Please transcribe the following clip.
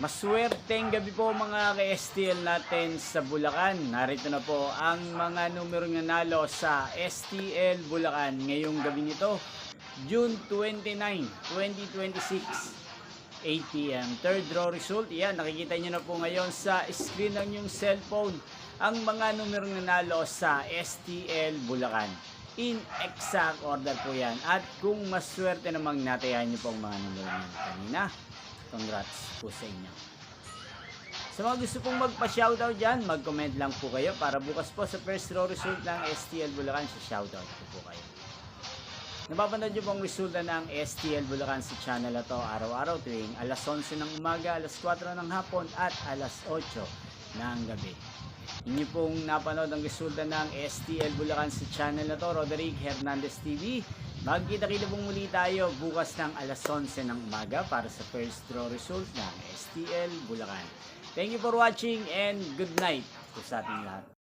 Maswerteng gabi po mga ka-STL natin sa Bulacan. Narito na po ang mga numero nanalo sa STL Bulacan ngayong gabi nito, June 29, 2026, 8 p.m. Third draw result. Yan, nakikita nyo na po ngayon sa screen ng yung cellphone ang mga numero nanalo sa STL Bulacan. In exact order po yan. At kung maswerte namang natayan nyo po ang mga numero nyo kanina, congrats po sa inyo. Sa mga gusto pong magpa-shoutout dyan, mag-comment lang po kayo para bukas po sa first row result ng STL Bulacan sa shoutout po kayo. Napapanood nyo pong resulta ng STL Bulacan sa channel na to araw-araw tuwing alas 11 ng umaga, alas 4 ng hapon at alas 8 ng gabi. Inyo pong napanood ang resulta ng STL Bulacan sa channel na to, Roderick Hernandez TV. Magkita-kita pong muli tayo bukas ng alas 11 ng umaga para sa first draw result ng STL Bulacan. Thank you for watching and good night po sa ating lahat.